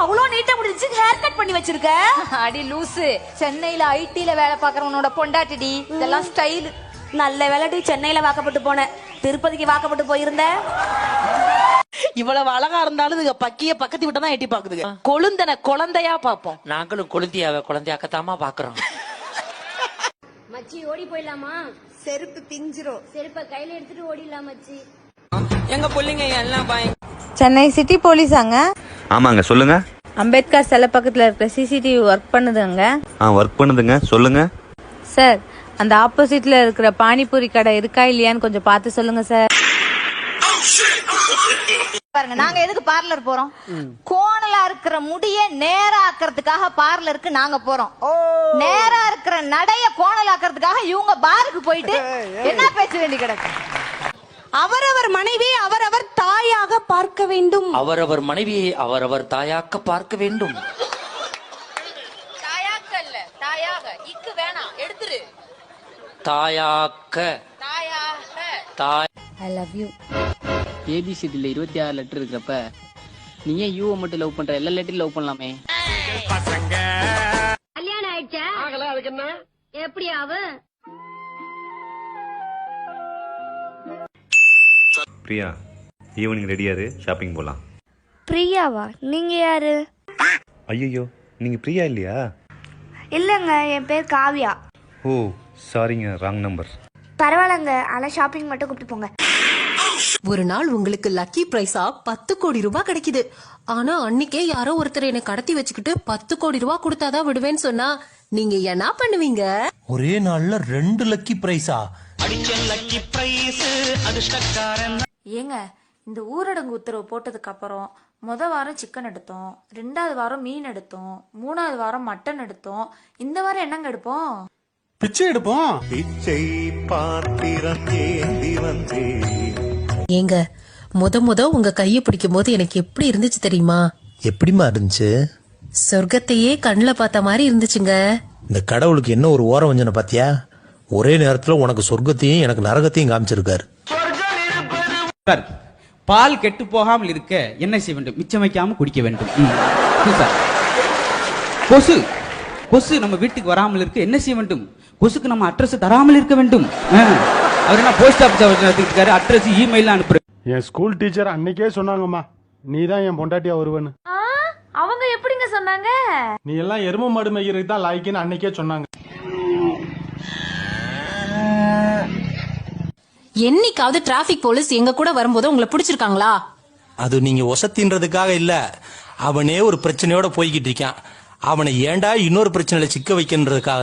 அவ்வளவு நீட்டா முடிஞ்சு ஹேர் கட் பண்ணி வச்சிருக்க? அடி லூசு, சென்னையில ஐடில வேலை பாக்குறவனோட பொண்டாட்டிடி, இதெல்லாம் ஸ்டைல். நல்ல வேலைடி சென்னையில வாக்கப்பட்டு போனேன், திருப்பதிக்கு வாக்கப்பட்டு போயிருந்த. இவ்வளவு அழகா இருந்தாலும் இதுங்க பக்கிய பக்கத்து விட்டு தான் எட்டி பாக்குதுங்க. கொழுந்தன குழந்தையா பாப்போம். நாங்களும் குழந்தையாக்கத்தாமா பாக்குறோம். மச்சி ஓடி போயிடலாமா? செருப்பு பிஞ்சிரும். செருப்ப கையில எடுத்துட்டு ஓடிடலாம் மச்சி. எங்க பிள்ளைங்க எல்லாம் சென்னை சிட்டி போலீஸாங்க? ஆமாங்க, சொல்லுங்க. அம்பேத்கர் சிலை பக்கத்துல இருக்கிற சிசிடிவி ஒர்க் பண்ணுதுங்க? ஒர்க் பண்ணுதுங்க, சொல்லுங்க. சார், அந்த ஆப்போசிட்ல இருக்கிற பானிபூரி கடை இருக்கா இல்லையான்னு கொஞ்சம் பார்த்து சொல்லுங்க சார். பாருங்க, நாங்க எதுக்கு பார்லர் போறோம்? கோணலா இருக்கிற முடிய நேரா ஆக்குறதுக்காக பார்லருக்கு நாங்க போறோம். நேரா இருக்கிற நடைய கோணலாக்குறதுக்காக இவங்க பாருக்கு போயிட்டு என்ன பேச வேண்டி கிடக்கு? அவரவர் மனைவி அவரவர் தாயாக பார்க்க வேண்டும். அவரவர் மனைவியை அவரவர் தாயாக்க பார்க்க வேண்டும். தாயாக்க இல்ல, தாயாக. இக்கு வேணாம், எடுத்துரு. தாயாக்க. தாயாக. தாய். I love you. ஏபிசிடில 26 லெட்டர் இருக்கிறப்ப நீ ஏன் யூவை மட்டும் லவ் பண்ற? எல்லா லெட்டரும் லவ் பண்ணலாமே. கல்யாணம் ஆயிடுச்சா? ஆகல, அதுக்கு என்ன? எப்படி ஆவு? பிரியா, ஈவினிங் ரெடியாரு, ஷாப்பிங் போலாம். பிரியாவா? நீங்க யாரு? ஐயோ, நீங்க பிரியா இல்லையா? இல்லங்க, என் பேர் காவியா. ஓ சாரிங்க, ராங் நம்பர். பரவாயில்லங்க, ஆனா ஷாப்பிங் மட்டும் கூப்பிட்டு போங்க. ஒரு நாள் உங்களுக்கு லக்கி பிரைஸா 10 கோடி ரூபாய் கிடைக்குது. ஆனா அன்னைக்கே யாரோ ஒருத்தர் என்னை கடத்தி வச்சுக்கிட்டு 10 கோடி ரூபாய் கொடுத்தாதான் விடுவேன்னு சொன்னா நீங்க என்ன பண்ணுவீங்க? ஒரே நாள்ல 2 லக்கி பிரைஸா? ஏங்க, இந்த ஊரடங்கு உத்தரவு போட்டதுக்கு அப்புறம் வாரம் சிக்கன் எடுத்தோம், 2வது வாரம் மீன் எடுத்தோம், 3வது வாரம் மட்டன் எடுத்தோம், இந்த வாரம் என்னங்க எடுப்போம்? பிச்சை எடுப்போம். பிச்சை பாத்திரம் ஏந்தி வந்தே. ஏங்க, முத உங்க கைய பிடிக்கும் போது எனக்கு எப்படி இருந்துச்சு தெரியுமா? எப்படிமா இருந்துச்சு? சொர்க்கத்தையே கண்ணுல பார்த்த மாதிரி இருந்துச்சுங்க. இந்த கடவுளுக்கு என்ன ஒரு ஓரம் வஞ்சனை பாத்தியா? ஒரே நேரத்துல உனக்கு சொர்க்கத்தையும் எனக்கு நரகத்தையும் காமிச்சிருக்காரு. பால் கெட்டு போகாமல் இருக்க என்ன செய்ய வேண்டும்? மிச்சம் வைக்காம குடிக்க வேண்டும். கொசு கொசு நம்ம வீட்டுக்கு வராமல் இருக்க என்ன செய்ய வேண்டும்? கொசுக்கு நம்ம அட்ரஸ் தராமல் இருக்க வேண்டும். அவர் என்ன போஸ்ட் ஆபீஸ் அட்ரஸ் இமெயில் அனுப்புற. என் ஸ்கூல் டீச்சர் அன்னைக்கே சொன்னாங்கம்மா, நீ தான் என் பொண்டாட்டியா வருவேன்னு. அவங்க எப்படிங்க சொன்னாங்க? நீ எல்லாம் எரும மாடு மேய்கிறதுக்கு தான் லாய்க்குன்னு அன்னைக்கே சொன்னாங்க. என்னைக்காவது டிராபிக் போலீஸ் எங்க கூட வரும்போது உங்களை பிடிச்சிருக்காங்களா? அது நீங்க ஒசத்தின்றதுக்காக இல்ல, அவனே ஒரு பிரச்சனையோட போய்கிட்டு இருக்கான். அவனை ஏன்டா இன்னொரு பிரச்சனையில சிக்க வைக்கின்றதுக்காக.